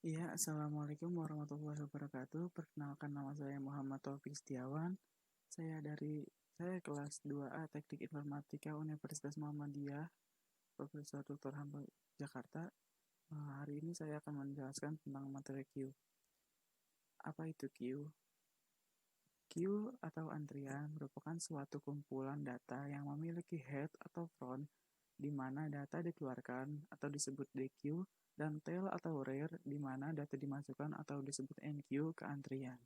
Iya, Assalamualaikum warahmatullahi wabarakatuh. Perkenalkan nama saya Muhammad Taufik Setiawan. Saya kelas 2A Teknik Informatika Universitas Muhammadiyah, Profesor Dr. Hamka Jakarta. Hari ini saya akan menjelaskan tentang materi Q. Apa itu Q? Queue atau antrian merupakan suatu kumpulan data yang memiliki head atau front di mana data dikeluarkan atau disebut DQ dan tail atau rear di mana data dimasukkan atau disebut NQ ke antrian.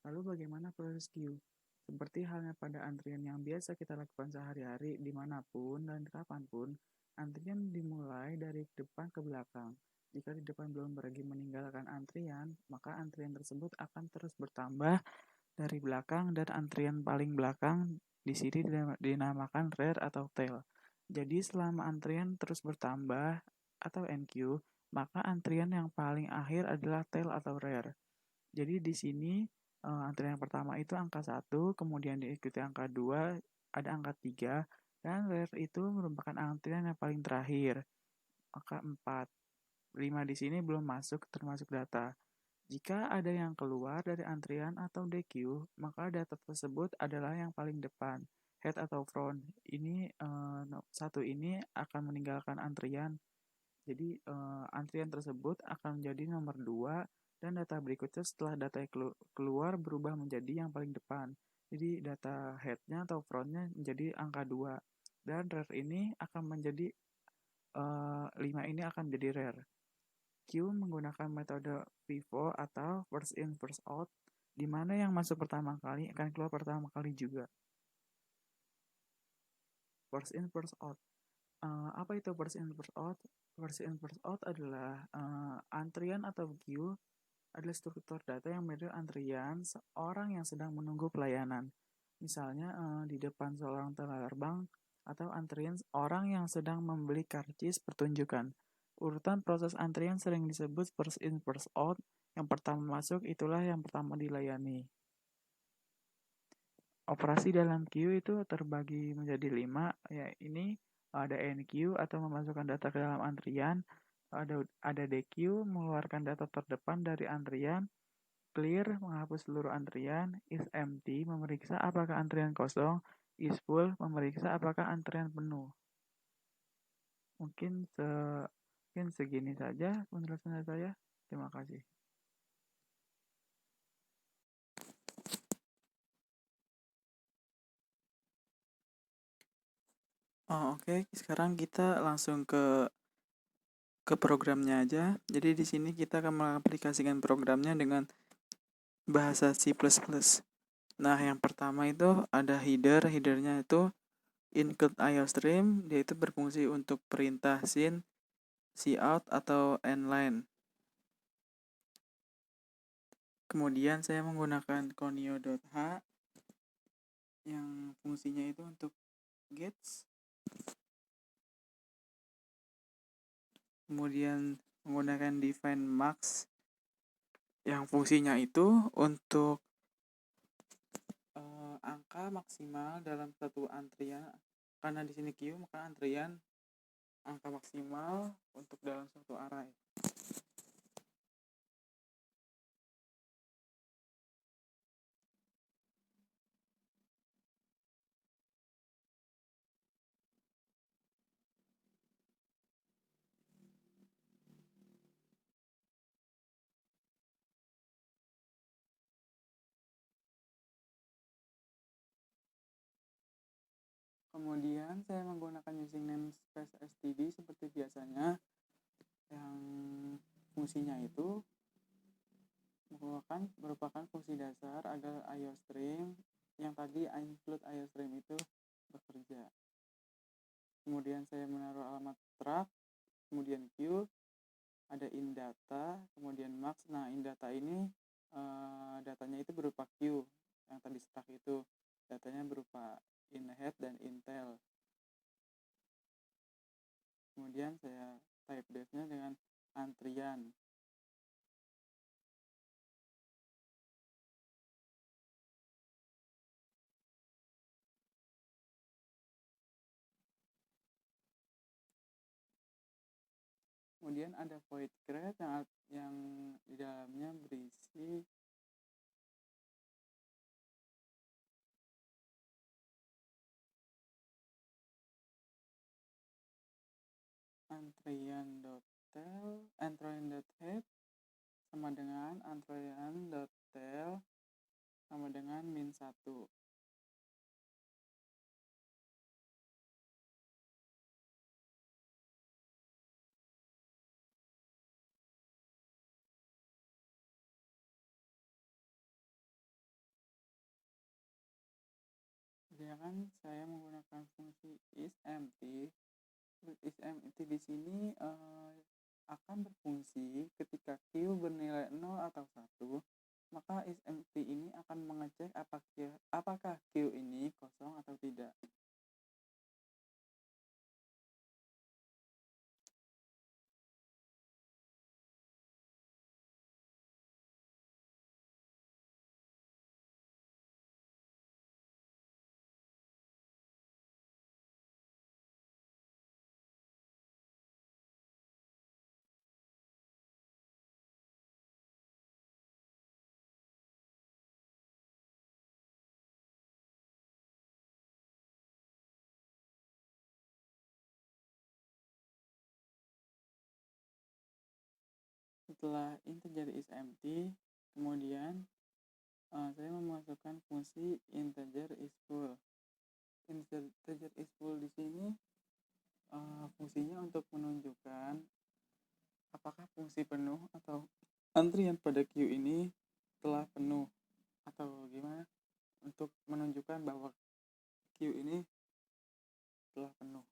Lalu bagaimana proses queue? Seperti halnya pada antrian yang biasa kita lakukan sehari-hari dimanapun dan kapanpun, antrian dimulai dari depan ke belakang. Jika di depan belum pergi meninggalkan antrian, maka antrian tersebut akan terus bertambah dari belakang dan antrian paling belakang di sini dinamakan rear atau tail. Jadi selama antrian terus bertambah atau NQ, maka antrian yang paling akhir adalah tail atau rear. Jadi di sini antrian yang pertama itu angka 1, kemudian diikuti angka 2, ada angka 3, dan rear itu merupakan antrian yang paling terakhir, angka 4. 5 di sini belum masuk termasuk data. Jika ada yang keluar dari antrian atau DQ, maka data tersebut adalah yang paling depan, head atau front. Satu ini akan meninggalkan antrian. Jadi antrian tersebut akan menjadi nomor 2 dan data berikutnya setelah data yang keluar berubah menjadi yang paling depan. Jadi data headnya atau frontnya menjadi angka 2 dan rear ini akan menjadi 5 ini akan menjadi rear. Q menggunakan metode FIFO atau first in first out, di mana yang masuk pertama kali akan keluar pertama kali juga. First in first out. Apa itu first in first out? First in first out adalah antrian atau queue adalah struktur data yang menjadi antrian seorang yang sedang menunggu pelayanan. Misalnya di depan seorang terbang atau antrian orang yang sedang membeli karcis pertunjukan. Urutan proses antrian sering disebut first in first out. Yang pertama masuk itulah yang pertama dilayani. Operasi dalam queue itu terbagi menjadi 5, ya ini ada NQ atau memasukkan data ke dalam antrian, ada DQ mengeluarkan data terdepan dari antrian, clear menghapus seluruh antrian, is empty memeriksa apakah antrian kosong, is full memeriksa apakah antrian penuh. Mungkin segini saja penjelasan saya. Terima kasih. Oke. Sekarang kita langsung ke programnya aja. Jadi di sini kita akan mengaplikasikan programnya dengan bahasa C++. Nah, yang pertama itu ada headernya itu include IOStream, dia itu berfungsi untuk perintah scene, cout atau endline. Kemudian saya menggunakan conio.h yang fungsinya itu untuk gets. Kemudian menggunakan define max yang fungsinya itu untuk angka maksimal dalam satu antrian. Karena di sini queue, maka antrian angka maksimal untuk dalam satu array. Kemudian saya menggunakan using namespace std seperti biasanya, yang fungsinya itu merupakan fungsi dasar agar IOStream yang tadi include IOStream itu bekerja. Kemudian saya menaruh alamat truck, kemudian queue, ada indata, kemudian max. Nah, indata ini datanya itu berupa queue, yang tadi stack itu datanya berupa inhead dan intel. Kemudian saya type def-nya dengan antrian. Kemudian ada void grade yang di dalamnya berisi antrian.head sama dengan antrian.tail sama dengan -1. Sedangkan saya menggunakan fungsi isEmpty. isEmpty di sini akan berfungsi ketika Q bernilai 0 atau 1, maka isEmpty ini akan mengecek apakah Q ini kosong atau tidak. Setelah integer isEmpty, kemudian saya memasukkan fungsi integer isFull. Integer isFull di sini fungsinya untuk menunjukkan apakah fungsi penuh atau antrian pada Q ini telah penuh, atau gimana untuk menunjukkan bahwa Q ini telah penuh.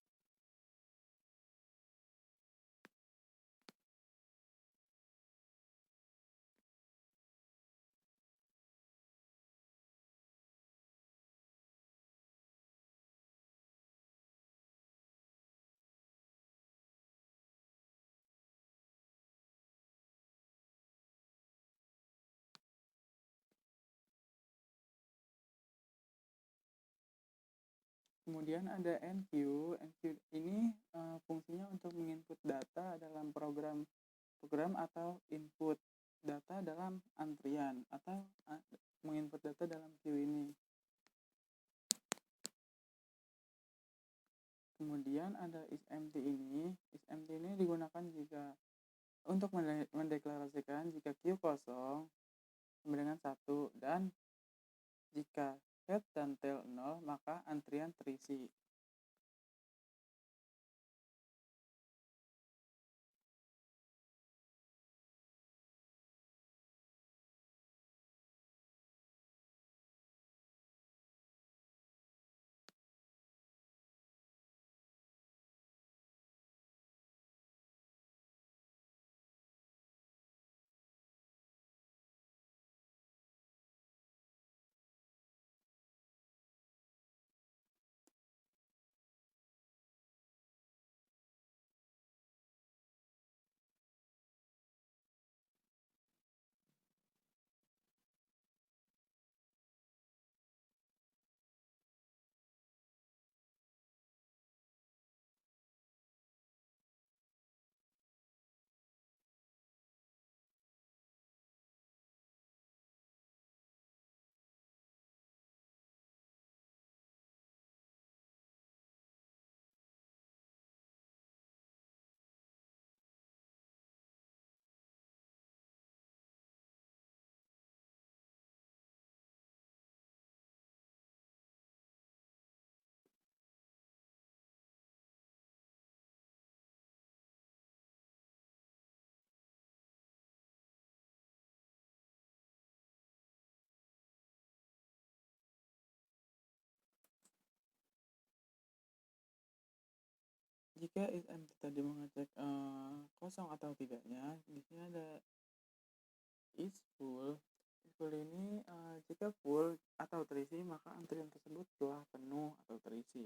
Kemudian ada enqueue. Enqueue ini fungsinya untuk menginput data dalam program atau input data dalam antrian atau menginput data dalam queue ini. Kemudian ada isEmpty ini. isEmpty ini digunakan jika untuk mendeklarasikan jika Q kosong sama dengan 1, dan jika head dan tail 0 maka antrian terisi. Jika isEmpty tadi mengecek kosong atau tidaknya, di sini ada isFull. isFull ini jika full atau terisi maka antrian tersebut telah penuh atau terisi.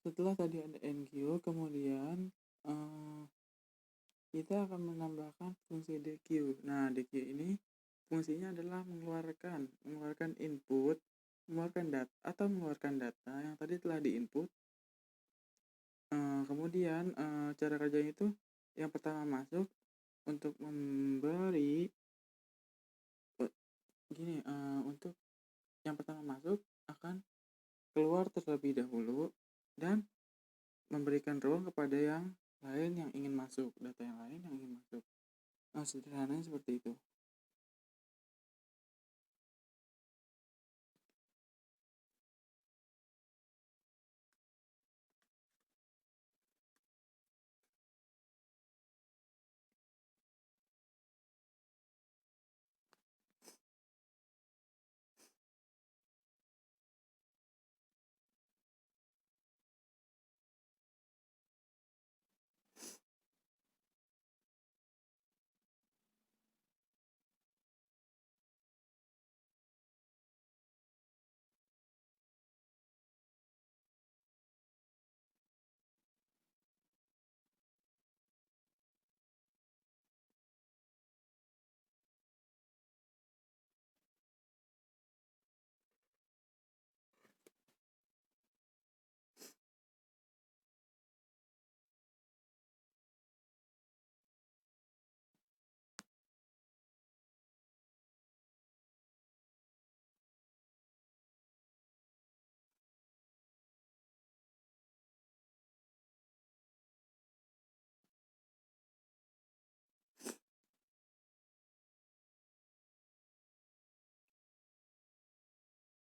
Setelah tadi ada enqueue, kemudian eh, kita akan menambahkan fungsi dequeue. Nah, dequeue ini fungsinya adalah mengeluarkan input, mengeluarkan data atau mengeluarkan data yang tadi telah diinput. Kemudian cara kerjanya itu yang pertama masuk untuk memberi gini, untuk yang pertama masuk akan keluar terlebih dahulu dan memberikan ruang kepada yang lain yang ingin masuk, data yang lain yang ingin masuk. Nah, sederhananya seperti itu.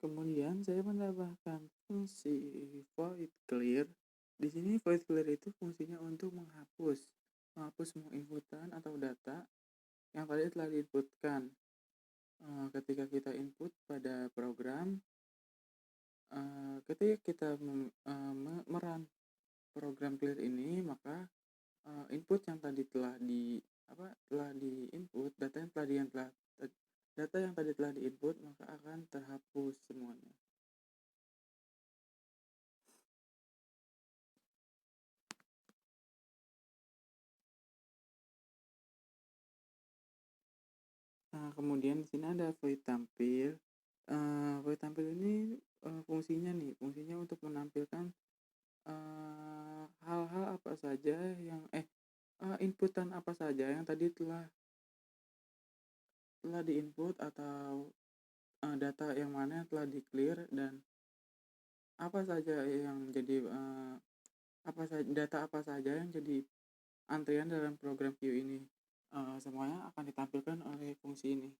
Kemudian saya menambahkan fungsi void clear. Di sini void clear itu fungsinya untuk menghapus semua inputan atau data yang tadi telah diinputkan. Ketika kita input pada program, ketika kita meran program clear ini, maka input yang tadi telah diinput, data yang tadi telah diinput maka akan terhapus semuanya. Nah, kemudian di sini ada void tampil. Void tampil ini fungsinya untuk menampilkan hal-hal apa saja yang inputan apa saja yang tadi telah diinput atau data yang mana yang telah di-clear dan apa saja yang menjadi data apa saja yang jadi antrian dalam program queue ini. Semuanya akan ditampilkan oleh fungsi ini.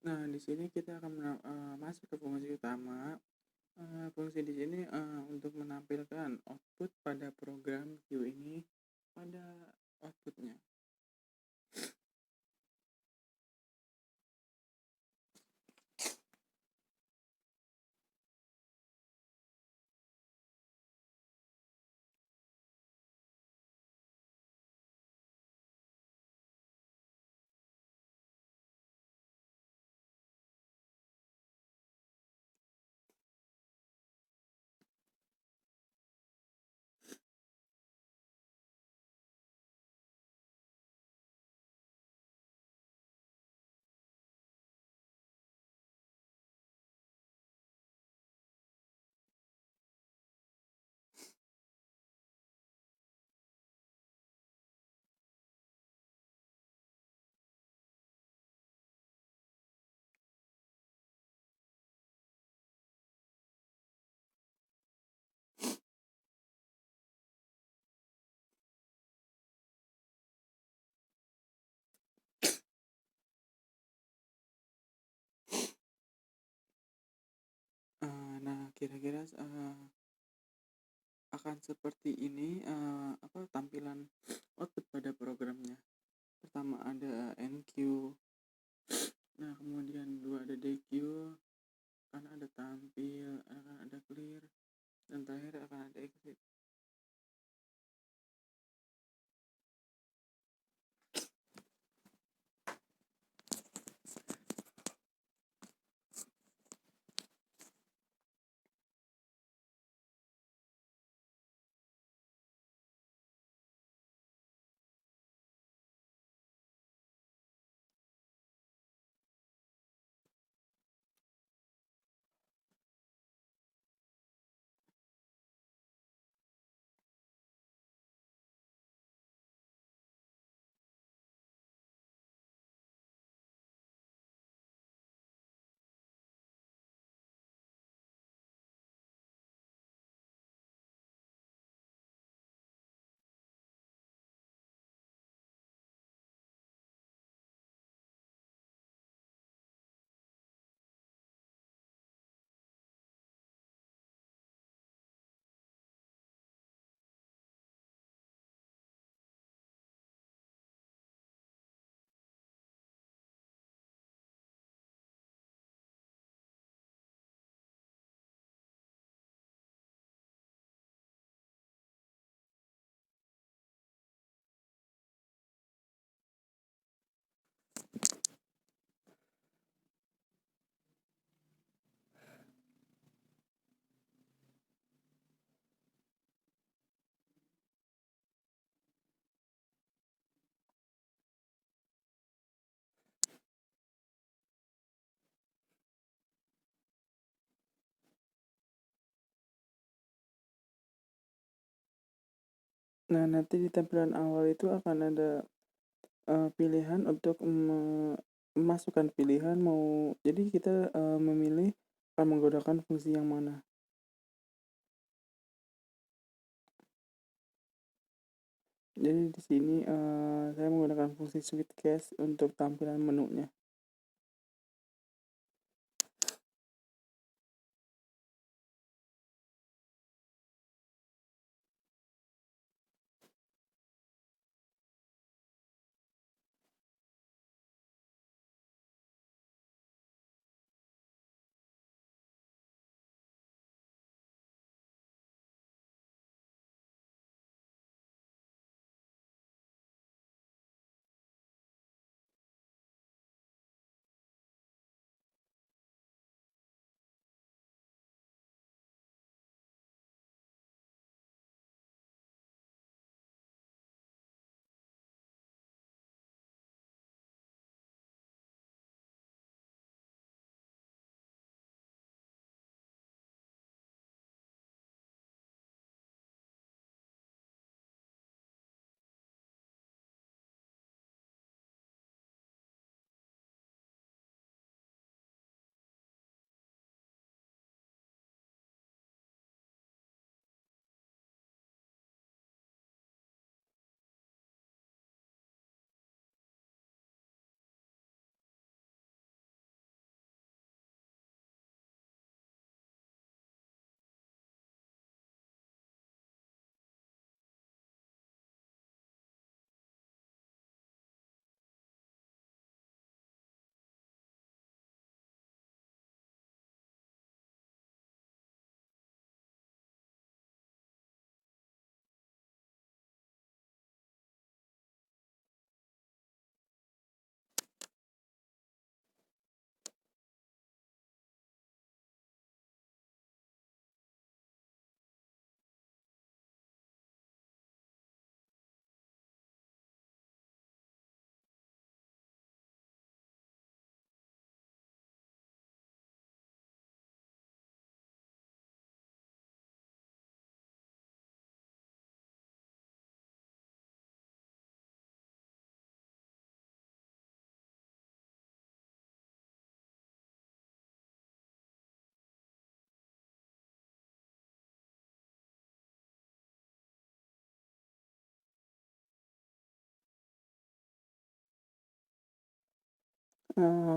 Nah, di sini kita akan masuk ke fungsi utama. Fungsi di sini untuk menampilkan output pada program queue ini pada outputnya. Kira-kira, akan seperti ini, tampilan output pada programnya. Pertama ada enqueue, nah kemudian 2 ada dequeue, kan ada tampil, akan ada clear, dan terakhir akan ada exit. Nah, nanti di tampilan awal itu akan ada pilihan untuk memasukkan pilihan mau, jadi kita memilih akan menggunakan fungsi yang mana. Jadi di sini saya menggunakan fungsi switch case untuk tampilan menunya.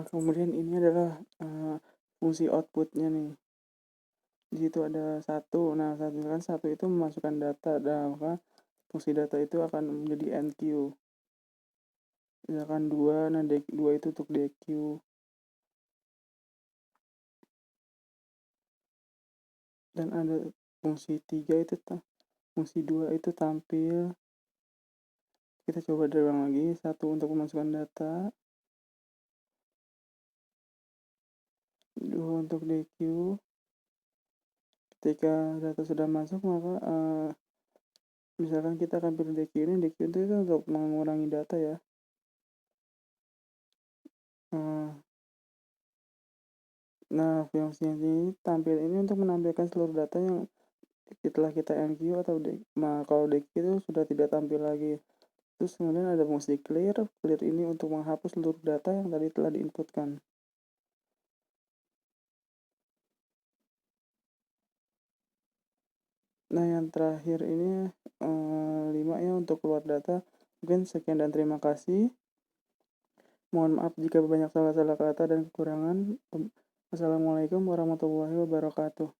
Kemudian ini adalah fungsi outputnya nih. Di situ ada satu. Nah, misalkan satu itu memasukkan data, dan maka fungsi data itu akan menjadi enqueue. Misalkan dua, nah dua itu untuk dequeue. Dan ada fungsi tiga itu fungsi dua itu tampil. Kita coba ulang lagi. Satu untuk memasukkan data, dua untuk dequeue. Ketika data sudah masuk, maka misalkan kita akan pilih dequeue ini. Dequeue itu untuk mengurangi data ya. Nah, fungsi ini tampil ini untuk menampilkan seluruh data yang setelah kita enqueue atau kalau dequeue itu sudah tidak tampil lagi. Terus kemudian ada fungsi clear. Clear ini untuk menghapus seluruh data yang tadi telah diinputkan. Nah, yang terakhir ini 5 ya untuk keluar data. Mungkin sekian dan terima kasih. Mohon maaf jika banyak salah-salah kata dan kekurangan. Wassalamualaikum warahmatullahi wabarakatuh.